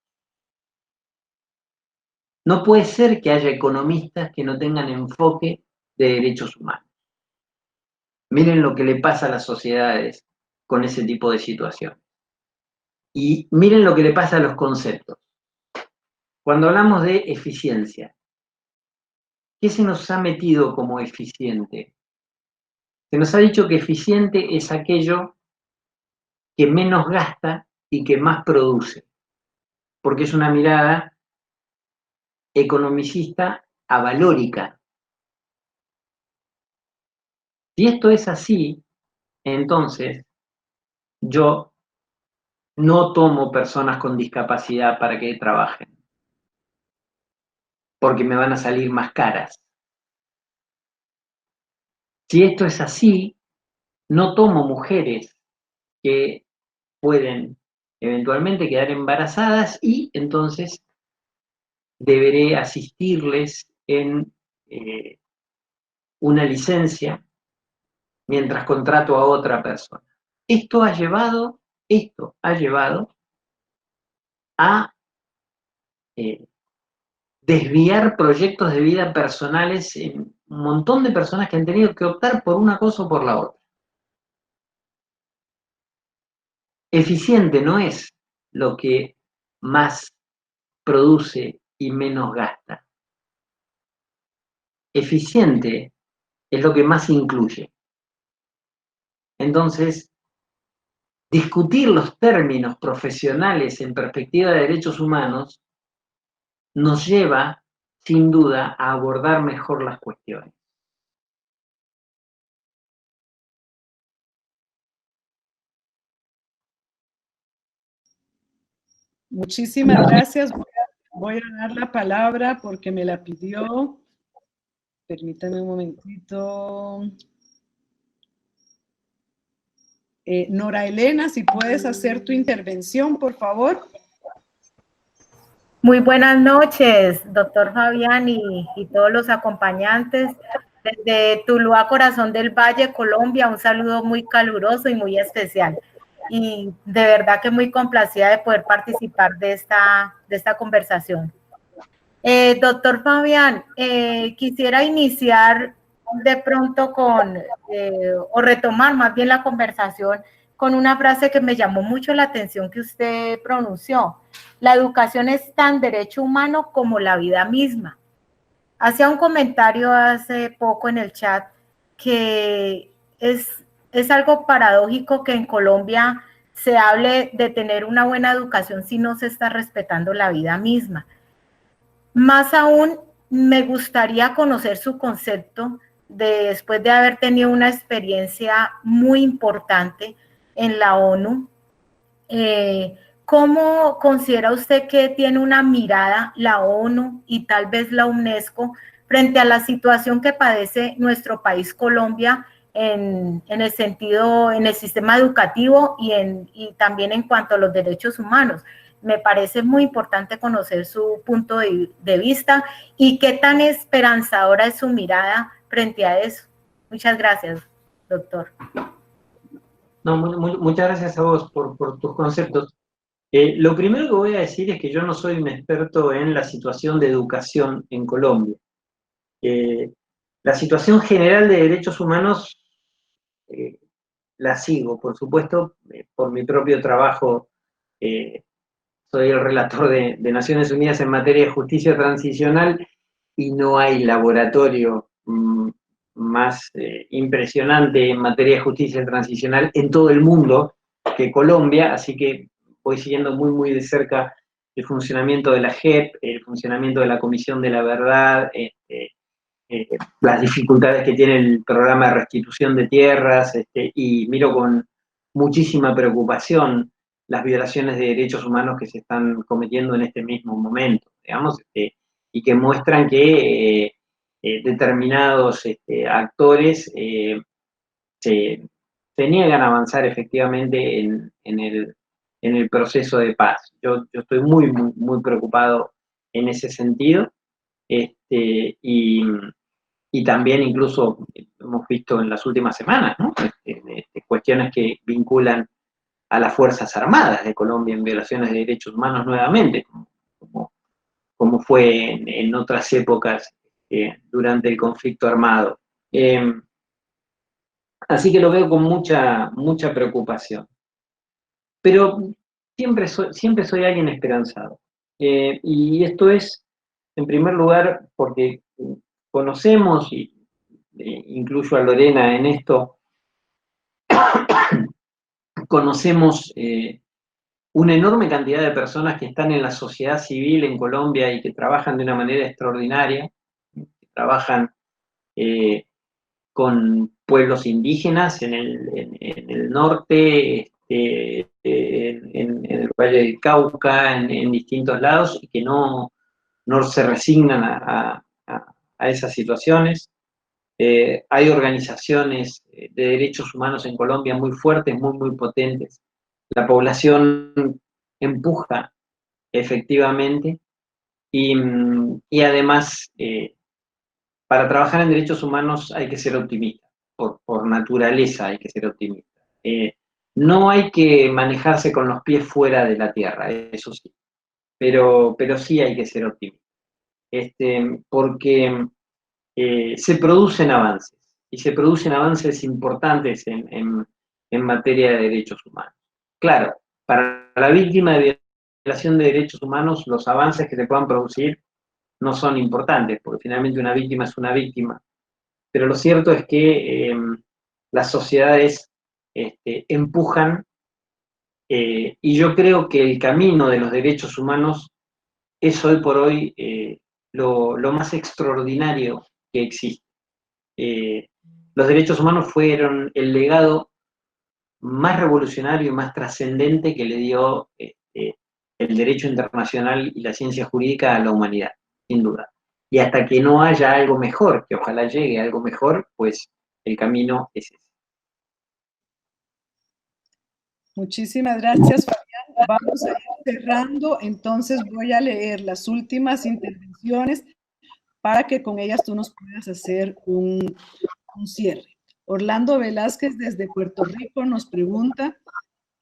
No puede ser que haya economistas que no tengan enfoque de derechos humanos. Miren lo que le pasa a las sociedades con ese tipo de situación. Y miren lo que le pasa a los conceptos. Cuando hablamos de eficiencia, ¿qué se nos ha metido como eficiente? Se nos ha dicho que eficiente es aquello que menos gasta y que más produce, porque es una mirada economicista avalórica. Si esto es así, entonces yo no tomo personas con discapacidad para que trabajen, porque me van a salir más caras. Si esto es así, no tomo mujeres que pueden eventualmente quedar embarazadas y entonces deberé asistirles en una licencia mientras contrato a otra persona. Esto ha llevado a desviar proyectos de vida personales en un montón de personas que han tenido que optar por una cosa o por la otra. Eficiente no es lo que más produce y menos gasta. Eficiente es lo que más incluye. Entonces, discutir los términos profesionales en perspectiva de derechos humanos nos lleva, sin duda, a abordar mejor las cuestiones. Muchísimas gracias. Voy a dar la palabra porque me la pidió. Permítame un momentito. Nora Elena, si puedes hacer tu intervención, por favor. Muy buenas noches, doctor Fabián y todos los acompañantes. Desde Tuluá, Corazón del Valle, Colombia, un saludo muy caluroso y muy especial. Y de verdad que muy complacida de poder participar de esta conversación. Doctor Fabián, quisiera iniciar de pronto o retomar más bien la conversación con una frase que me llamó mucho la atención que usted pronunció. La educación es tan derecho humano como la vida misma. Hacía un comentario hace poco en el chat que es algo paradójico que en Colombia se hable de tener una buena educación si no se está respetando la vida misma. Más aún, me gustaría conocer su concepto después de haber tenido una experiencia muy importante en la ONU. ¿Cómo considera usted que tiene una mirada la ONU y tal vez la UNESCO frente a la situación que padece nuestro país Colombia en el sentido, en el sistema educativo y también en cuanto a los derechos humanos? Me parece muy importante conocer su punto de vista y qué tan esperanzadora es su mirada frente a eso. Muchas gracias, doctor. No, muchas gracias a vos por tus conceptos. Lo primero que voy a decir es que yo no soy un experto en la situación de educación en Colombia. La situación general de derechos humanos la sigo, por supuesto, por mi propio trabajo. Soy el relator de Naciones Unidas en materia de justicia transicional y no hay laboratorio más impresionante en materia de justicia transicional en todo el mundo que Colombia, así que voy siguiendo muy, muy de cerca el funcionamiento de la JEP, el funcionamiento de la Comisión de la Verdad, las dificultades que tiene el programa de restitución de tierras, y miro con muchísima preocupación las violaciones de derechos humanos que se están cometiendo en este mismo momento, digamos, y que muestran que determinados actores se niegan a avanzar efectivamente en el proceso de paz. Yo estoy muy, muy, muy preocupado en ese sentido, y también incluso hemos visto en las últimas semanas, ¿no? Cuestiones que vinculan a las Fuerzas Armadas de Colombia en violaciones de derechos humanos nuevamente, como fue en otras épocas durante el conflicto armado. Así que lo veo con mucha, mucha preocupación. Pero siempre soy alguien esperanzado. Y esto es, en primer lugar, porque conocemos, y incluyo a Lorena en esto, conocemos una enorme cantidad de personas que están en la sociedad civil en Colombia y que trabajan de una manera extraordinaria, que trabajan con pueblos indígenas en el norte, en el Valle del Cauca, en distintos lados, y que no se resignan a esas situaciones. Hay organizaciones de derechos humanos en Colombia muy fuertes, muy, muy potentes. La población empuja efectivamente, y además para trabajar en derechos humanos hay que ser optimista, por naturaleza hay que ser optimista. No hay que manejarse con los pies fuera de la tierra, eso sí, pero sí hay que ser optimista, porque se producen avances, y se producen avances importantes en materia de derechos humanos. Claro, para la víctima de violación de derechos humanos, los avances que se puedan producir no son importantes, porque finalmente una víctima es una víctima. Pero lo cierto es que las sociedades empujan, y yo creo que el camino de los derechos humanos es hoy por hoy lo más extraordinario que existe. Los derechos humanos fueron el legado más revolucionario y más trascendente que le dio el derecho internacional y la ciencia jurídica a la humanidad, sin duda. Y hasta que no haya algo mejor, que ojalá llegue algo mejor, pues el camino es ese. Muchísimas gracias, Fabián. Vamos a ir cerrando, entonces voy a leer las últimas intervenciones para que con ellas tú nos puedas hacer un cierre. Orlando Velázquez desde Puerto Rico nos pregunta,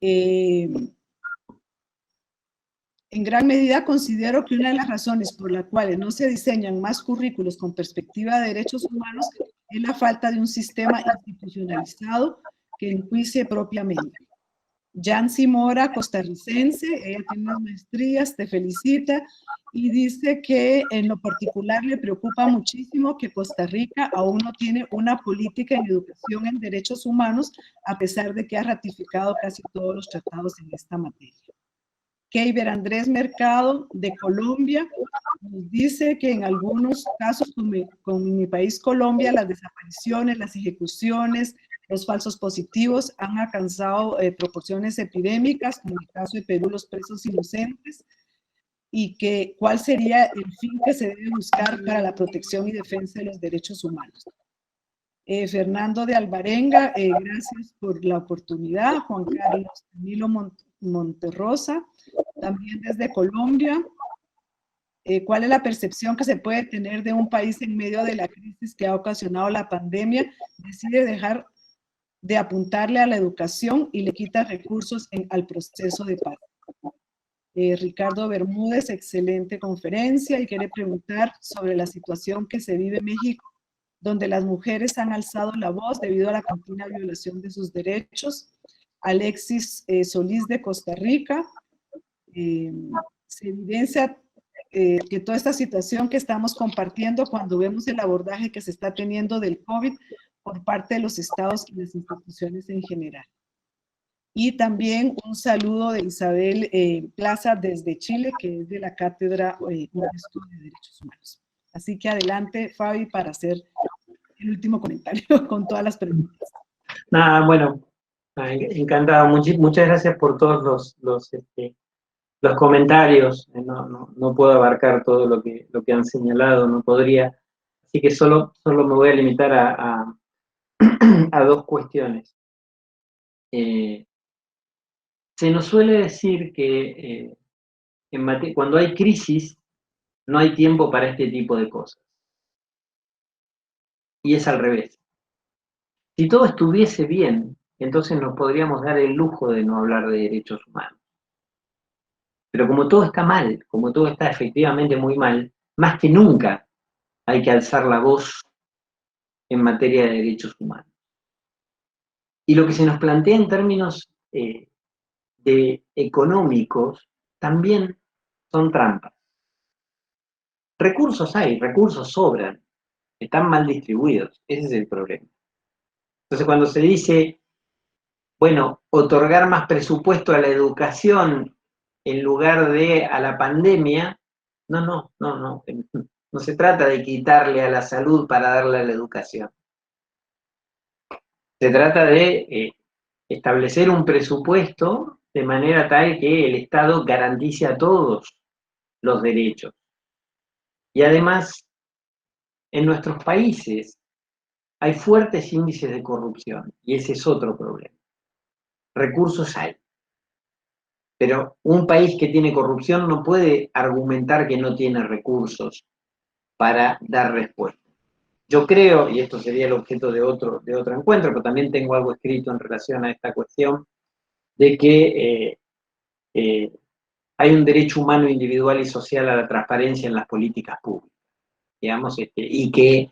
en gran medida considero que una de las razones por las cuales no se diseñan más currículos con perspectiva de derechos humanos es la falta de un sistema institucionalizado que enjuicie propiamente. Yancy Mora, costarricense, ella tiene unas maestrías, te felicita y dice que en lo particular le preocupa muchísimo que Costa Rica aún no tiene una política en educación en derechos humanos, a pesar de que ha ratificado casi todos los tratados en esta materia. Keiber Andrés Mercado, de Colombia, nos dice que en algunos casos, como en mi país Colombia, las desapariciones, las ejecuciones, los falsos positivos han alcanzado proporciones epidémicas, como en el caso de Perú, los presos inocentes, y que cuál sería el fin que se debe buscar para la protección y defensa de los derechos humanos. Fernando de Alvarenga, gracias por la oportunidad. Juan Carlos Camilo Monterrosa, también desde Colombia. ¿Cuál es la percepción que se puede tener de un país en medio de la crisis que ha ocasionado la pandemia? Decide dejar de apuntarle a la educación y le quita recursos al proceso de paz. Ricardo Bermúdez, excelente conferencia, y quiere preguntar sobre la situación que se vive en México, donde las mujeres han alzado la voz debido a la continua violación de sus derechos. Alexis Solís, de Costa Rica, se evidencia que toda esta situación que estamos compartiendo, cuando vemos el abordaje que se está teniendo del COVID por parte de los estados y las instituciones en general. Y también un saludo de Isabel Plaza desde Chile, que es de la Cátedra UNESCO de Derechos Humanos. Así que adelante, Fabi, para hacer el último comentario con todas las preguntas. Nada, bueno, Encantado, muchas gracias por todos los comentarios. No puedo abarcar todo lo que han señalado, no podría. Así que solo me voy a limitar a dos cuestiones. Se nos suele decir que cuando hay crisis, no hay tiempo para este tipo de cosas. Y es al revés. Si todo estuviese bien, entonces nos podríamos dar el lujo de no hablar de derechos humanos. Pero como todo está mal, como todo está efectivamente muy mal, más que nunca hay que alzar la voz en materia de derechos humanos. Y lo que se nos plantea en términos de económicos también son trampas. Recursos hay, recursos sobran, están mal distribuidos, ese es el problema. Entonces cuando se dice, bueno, otorgar más presupuesto a la educación en lugar de a la pandemia, no se trata de quitarle a la salud para darle a la educación. Se trata de establecer un presupuesto de manera tal que el Estado garantice a todos los derechos. Y además, en nuestros países hay fuertes índices de corrupción, y ese es otro problema. Recursos hay. Pero un país que tiene corrupción no puede argumentar que no tiene recursos para dar respuesta. Yo creo, y esto sería el objeto de otro encuentro, pero también tengo algo escrito en relación a esta cuestión, de que hay un derecho humano individual y social a la transparencia en las políticas públicas, digamos, y que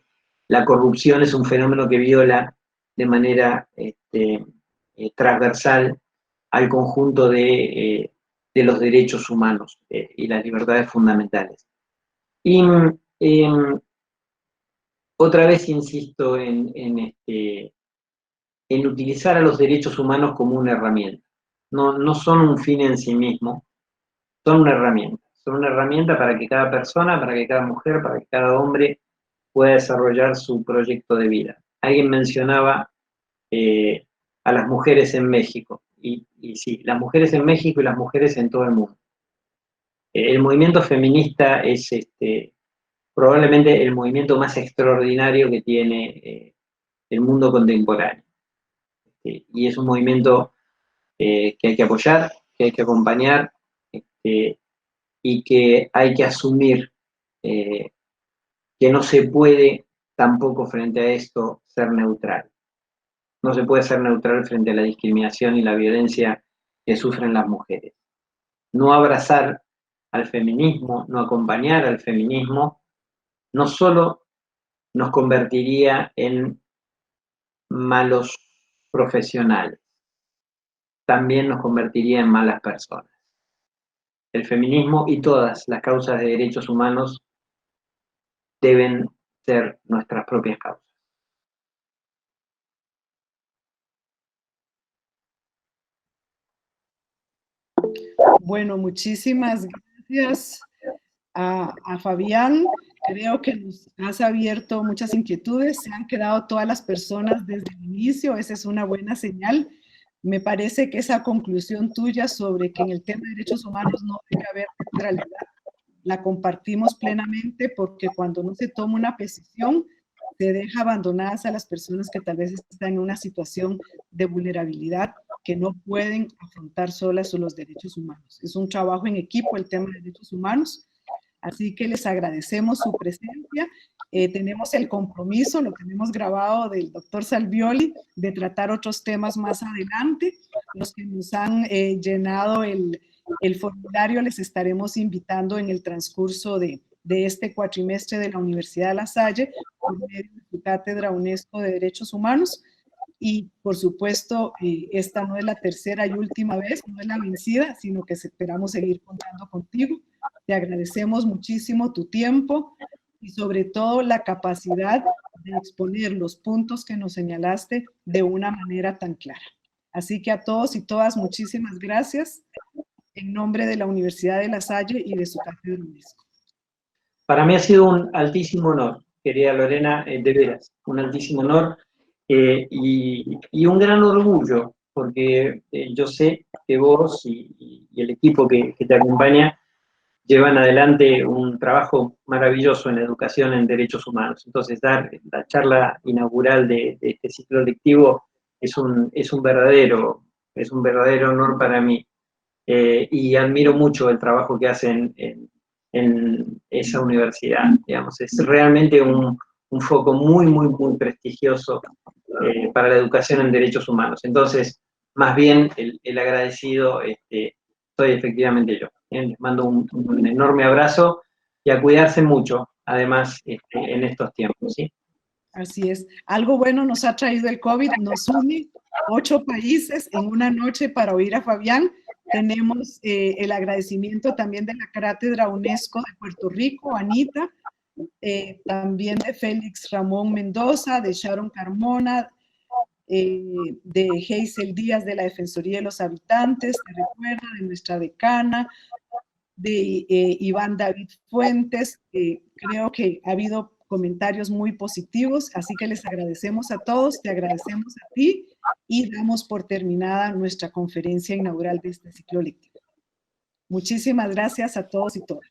la corrupción es un fenómeno que viola de manera transversal al conjunto de los derechos humanos y las libertades fundamentales. Y otra vez insisto en utilizar a los derechos humanos como una herramienta. No son un fin en sí mismo, son una herramienta. Son una herramienta para que cada persona, para que cada mujer, para que cada hombre pueda desarrollar su proyecto de vida. Alguien mencionaba a las mujeres en México. Y sí, las mujeres en México y las mujeres en todo el mundo. El movimiento feminista es probablemente el movimiento más extraordinario que tiene el mundo contemporáneo. Y es un movimiento que hay que apoyar, que hay que acompañar y que hay que asumir que no se puede tampoco frente a esto ser neutral. No se puede ser neutral frente a la discriminación y la violencia que sufren las mujeres. No abrazar al feminismo, no acompañar al feminismo, no solo nos convertiría en malos profesionales, también nos convertiría en malas personas. El feminismo y todas las causas de derechos humanos deben ser nuestras propias causas. Bueno, muchísimas gracias a Fabián. Creo que nos has abierto muchas inquietudes. Se han quedado todas las personas desde el inicio. Esa es una buena señal. Me parece que esa conclusión tuya sobre que en el tema de derechos humanos no debe haber neutralidad, la compartimos plenamente, porque cuando no se toma una decisión, se deja abandonadas a las personas que tal vez están en una situación de vulnerabilidad, que no pueden afrontar solas los derechos humanos. Es un trabajo en equipo el tema de derechos humanos, así que les agradecemos su presencia. Tenemos el compromiso, lo tenemos grabado, del doctor Salvioli, de tratar otros temas más adelante. Los que nos han llenado el formulario les estaremos invitando en el transcurso de este cuatrimestre de la Universidad de La Salle por medio de su Cátedra UNESCO de Derechos Humanos. Y por supuesto, esta no es la tercera y última vez, no es la vencida, sino que esperamos seguir contando contigo. Te agradecemos muchísimo tu tiempo y sobre todo la capacidad de exponer los puntos que nos señalaste de una manera tan clara. Así que a todos y todas, muchísimas gracias en nombre de la Universidad de La Salle y de su Cátedra UNESCO. Para mí ha sido un altísimo honor, querida Lorena, de veras, un altísimo honor y un gran orgullo porque yo sé que vos y el equipo que te acompaña llevan adelante un trabajo maravilloso en educación en derechos humanos. Entonces, dar la charla inaugural de este ciclo lectivo es un verdadero honor para mí. Y admiro mucho el trabajo que hacen en esa universidad. Digamos, es realmente un foco muy, muy, muy prestigioso para la educación en derechos humanos. Entonces, más bien el agradecido soy efectivamente yo. Les mando un enorme abrazo y a cuidarse mucho, además, en estos tiempos, ¿sí? Así es. Algo bueno nos ha traído el COVID, nos une 8 países en una noche para oír a Fabián. Tenemos el agradecimiento también de la Cátedra UNESCO de Puerto Rico, Anita, también de Félix Ramón Mendoza, de Sharon Carmona, de Hazel Díaz de la Defensoría de los Habitantes, te recuerda, de nuestra decana, de Iván David Fuentes. Creo que ha habido comentarios muy positivos, así que les agradecemos a todos, te agradecemos a ti y damos por terminada nuestra conferencia inaugural de este ciclo lectivo. Muchísimas gracias a todos y todas.